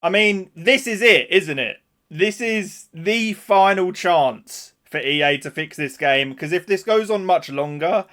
I mean, this is it, isn't it? This is the final chance for EA to fix this game, because if this goes on much longer,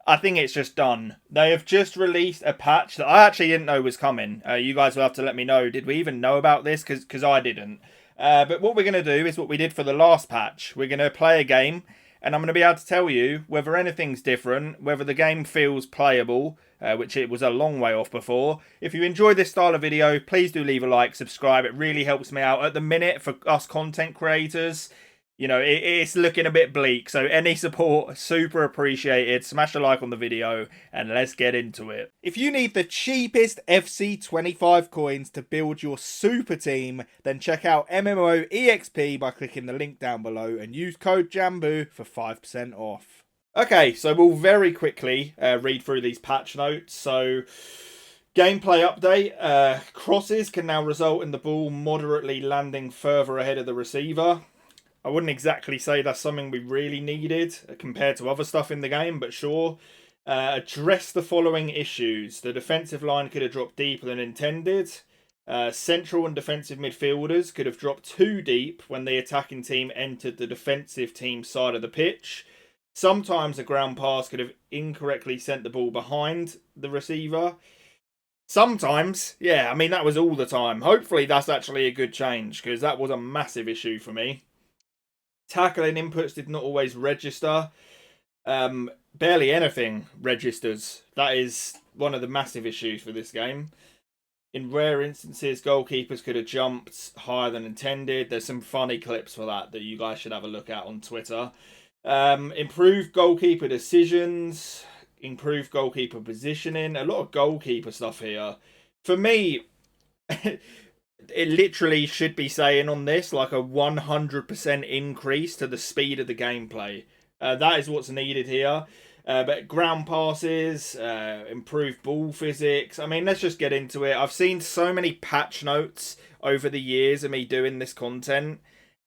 I think it's just done. They have just released a patch that I actually didn't know was coming. You guys will have to let me know. Did we even know about this? Because I didn't. But what we're going to do is what we did for the last patch. We're going to play a game, and I'm going to be able to tell you whether anything's different, whether the game feels playable, which it was a long way off before. If you enjoy this style of video, please do leave a like, subscribe. It really helps me out. At the minute, for us content creators, it's looking a bit bleak, so any support, super appreciated. Smash a like on the video, and let's get into it. If you need the cheapest FC25 coins to build your super team, then check out MMOEXP by clicking the link down below and use code JambooUK for 5% off. Okay, so we'll very quickly read through these patch notes. So, gameplay update. Crosses can now result in the ball moderately landing further ahead of the receiver. I wouldn't exactly say that's something we really needed compared to other stuff in the game, but sure. Address the following issues. The defensive line could have dropped deeper than intended. Central and defensive midfielders could have dropped too deep when the attacking team entered the defensive team's side of the pitch. Sometimes a ground pass could have incorrectly sent the ball behind the receiver. Sometimes, yeah, I mean, that was all the time. Hopefully that's actually a good change, because that was a massive issue for me. Tackling inputs did not always register. Barely anything registers. That is one of the massive issues for this game. In rare instances, goalkeepers could have jumped higher than intended. There's some funny clips for that you guys should have a look at on Twitter. Improved goalkeeper decisions. Improved goalkeeper positioning. A lot of goalkeeper stuff here. For me, it literally should be saying on this like a 100% increase to the speed of the gameplay. That is what's needed here. But ground passes, improved ball physics. I mean, let's just get into it. I've seen so many patch notes over the years of me doing this content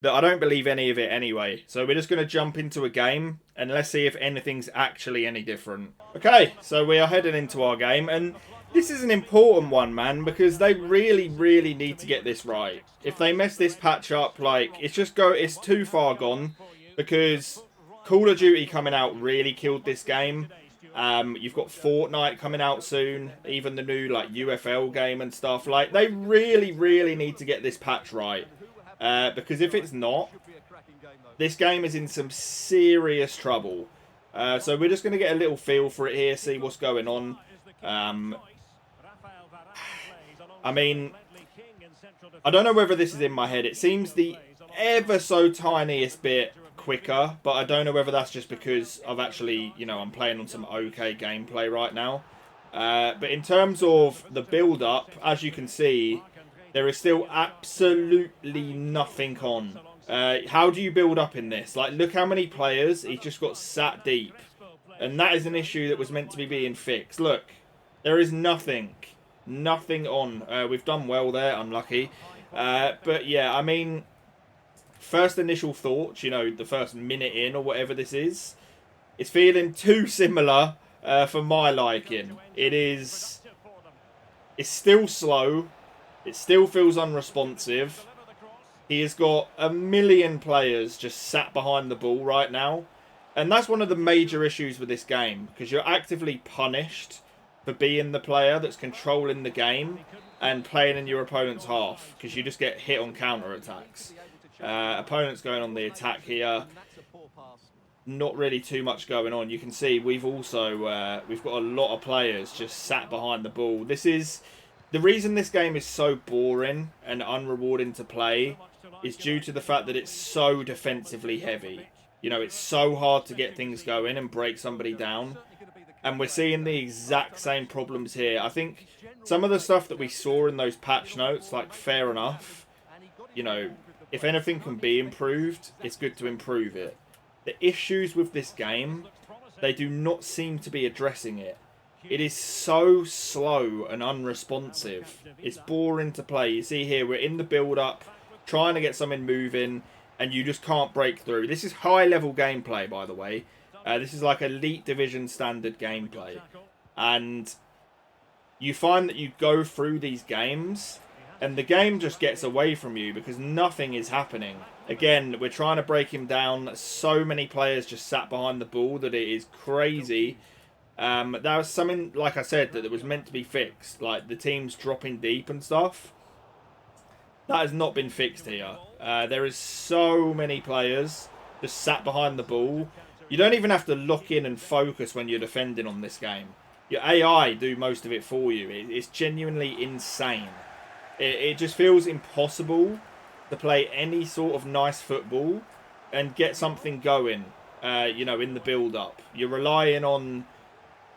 that I don't believe any of it anyway. So we're just going to jump into a game and let's see if anything's actually any different. Okay, so we are heading into our game, and this is an important one, man, because they really, really need to get this right. If they mess this patch up, like, it's too far gone, because Call of Duty coming out really killed this game. You've got Fortnite coming out soon, even the new, like, UFL game and stuff. Like, they really, really need to get this patch right. Because if it's not, this game is in some serious trouble. So we're just going to get a little feel for it here, see what's going on. I mean, I don't know whether this is in my head. It seems the ever so tiniest bit quicker, but I don't know whether that's just because I've actually, I'm playing on some okay gameplay right now. But in terms of the build-up, as you can see, there is still absolutely nothing on. How do you build up in this? Like, look how many players he's just got sat deep. And that is an issue that was meant to be being fixed. Look, there is nothing. Nothing on. We've done well there, unlucky. But yeah, I mean, first initial thoughts, the first minute in or whatever this is, it's feeling too similar for my liking. It's still slow. It still feels unresponsive. He has got a million players just sat behind the ball right now. And that's one of the major issues with this game, because you're actively punished for being the player that's controlling the game and playing in your opponent's half, because you just get hit on counter-attacks. Opponents going on the attack here. Not really too much going on. You can see we've also we've got a lot of players just sat behind the ball. This is the reason this game is so boring and unrewarding to play, is due to the fact that it's so defensively heavy. It's so hard to get things going and break somebody down. And we're seeing the exact same problems here. I think some of the stuff that we saw in those patch notes, like, fair enough. If anything can be improved, it's good to improve it. The issues with this game, they do not seem to be addressing it. It is so slow and unresponsive. It's boring to play. You see here, we're in the build-up, trying to get something moving, and you just can't break through. This is high-level gameplay, by the way. This is like Elite Division standard gameplay. And you find that you go through these games, And the game just gets away from you because nothing is happening. Again, we're trying to break him down. So many players just sat behind the ball that it is crazy. That was something, like I said, that was meant to be fixed. Like the teams dropping deep and stuff. That has not been fixed here. There is so many players just sat behind the ball. You don't even have to look in and focus when you're defending on this game. Your AI do most of it for you. It's genuinely insane. It just feels impossible to play any sort of nice football and get something going, you know, in the build-up. You're relying on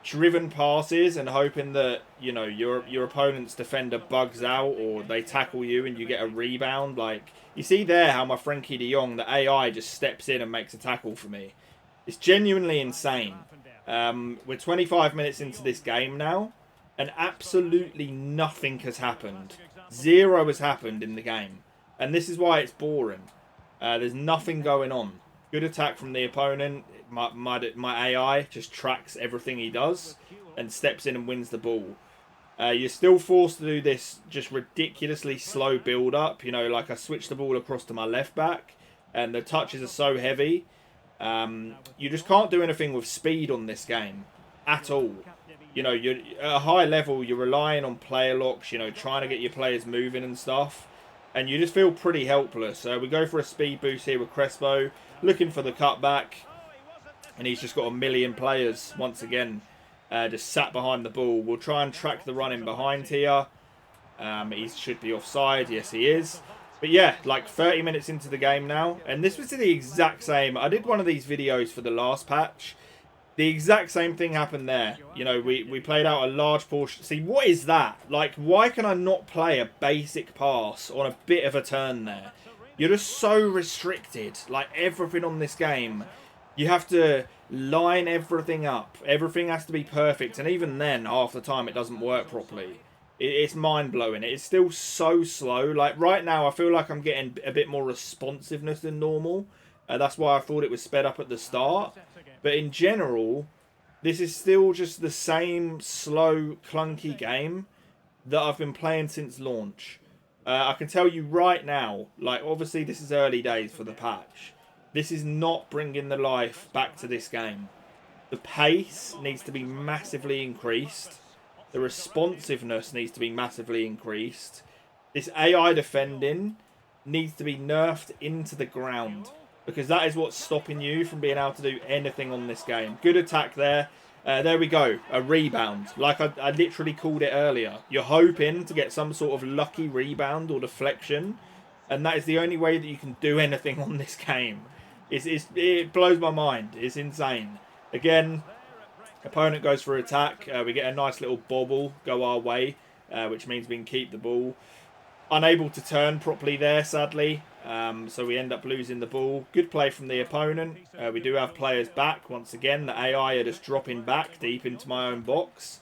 driven passes and hoping that, you know, your opponent's defender bugs out or they tackle you and you get a rebound. Like, you see there how my Frenkie de Jong, the AI, just steps in and makes a tackle for me. It's genuinely insane. We're 25 minutes into this game now, and absolutely nothing has happened. Zero has happened in the game. And this is why it's boring. There's nothing going on. Good attack from the opponent. My AI just tracks everything he does and steps in and wins the ball. You're still forced to do this just ridiculously slow build-up. You know, like I switched the ball across to my left back, and the touches are so heavy. You just can't do anything with speed on this game at all. You know, you're at a high level, you're relying on player locks, you know, trying to get your players moving and stuff. And you just feel pretty helpless. We go for a speed boost here with Crespo, looking for the cutback. And he's just got a million players, once again, just sat behind the ball. We'll try and track the run in behind here. He should be offside. Yes, he is. But yeah, like 30 minutes into the game now. And this was the exact same. I did one of these videos for the last patch. The exact same thing happened there. You know, we played out a large portion. See, what is that? Like, why can I not play a basic pass on a bit of a turn there? You're just so restricted. Like, everything on this game, you have to line everything up. Everything has to be perfect. And even then, half the time, it doesn't work properly. It's mind-blowing. It's still so slow. Like, right now, I feel like I'm getting a bit more responsiveness than normal. That's why I thought it was sped up at the start. But in general, this is still just the same slow, clunky game that I've been playing since launch. I can tell you right now, like, obviously this is early days for the patch. This is not bringing the life back to this game. The pace needs to be massively increased. The responsiveness needs to be massively increased. This AI defending needs to be nerfed into the ground, because that is what's stopping you from being able to do anything on this game. Good attack there. There we go. A rebound. Like I literally called it earlier. You're hoping to get some sort of lucky rebound or deflection. And that is the only way that you can do anything on this game. It blows my mind. It's insane. Again, opponent goes for attack. We get a nice little bobble go our way, which means we can keep the ball. Unable to turn properly there, sadly. So we end up losing the ball. Good play from the opponent. We do have players back. Once again, the AI are just dropping back deep into my own box.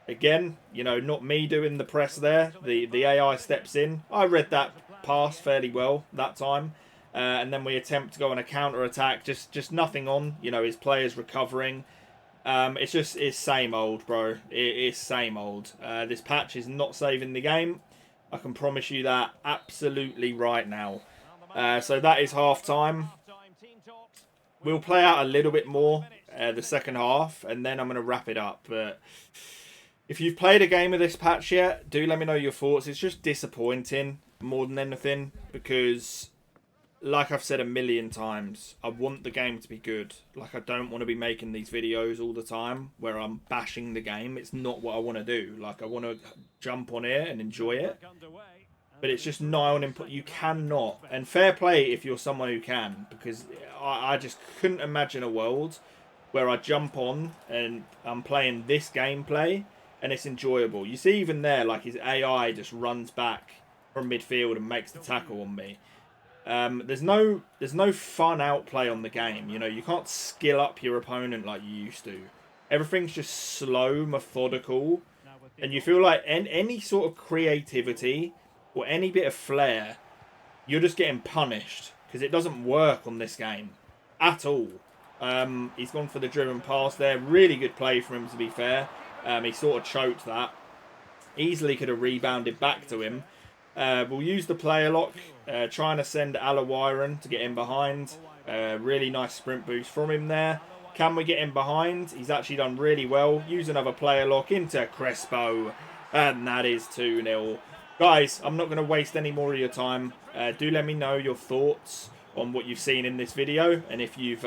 Again, you know, not me doing the press there. The AI steps in. I read that pass fairly well that time. And then we attempt to go on a counter-attack. Just nothing on. You know, his players recovering. It's same old, bro. It's same old. This patch is not saving the game. I can promise you that absolutely right now. So that is half time. We'll play out a little bit more the second half, and then I'm going to wrap it up. But if you've played a game of this patch yet, do let me know your thoughts. It's just disappointing more than anything, because like I've said a million times, I want the game to be good. Like, I don't want to be making these videos all the time where I'm bashing the game. It's not what I want to do. Like, I want to jump on here and enjoy it. But it's just nigh on input. You cannot. And fair play if you're someone who can. Because I just couldn't imagine a world where I jump on and I'm playing this gameplay and it's enjoyable. You see even there, like, his AI just runs back from midfield and makes the tackle on me. There's no fun outplay on the game. You know, you can't skill up your opponent like you used to. Everything's just slow, methodical, and you feel like any sort of creativity or any bit of flair, you're just getting punished because it doesn't work on this game at all. He's gone for the driven pass there. Really good play for him, to be fair. He sort of choked that. Easily could have rebounded back to him. We'll use the player lock, trying to send Alawiron to get in behind. Really nice sprint boost from him there. Can we get him behind? He's actually done really well. Use another player lock into Crespo. And that is 2-0. Guys, I'm not going to waste any more of your time. Do let me know your thoughts on what you've seen in this video. And if you've,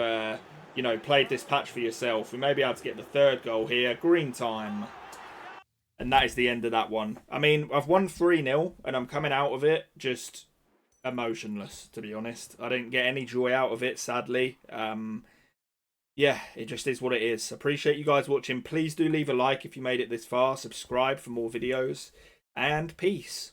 you know, played this patch for yourself. We may be able to get the third goal here. Green time. And that is the end of that one. I mean, I've won 3-0 and I'm coming out of it just emotionless, to be honest. I didn't get any joy out of it, sadly. Yeah, it just is what it is. Appreciate you guys watching. Please do leave a like if you made it this far. Subscribe for more videos. And peace.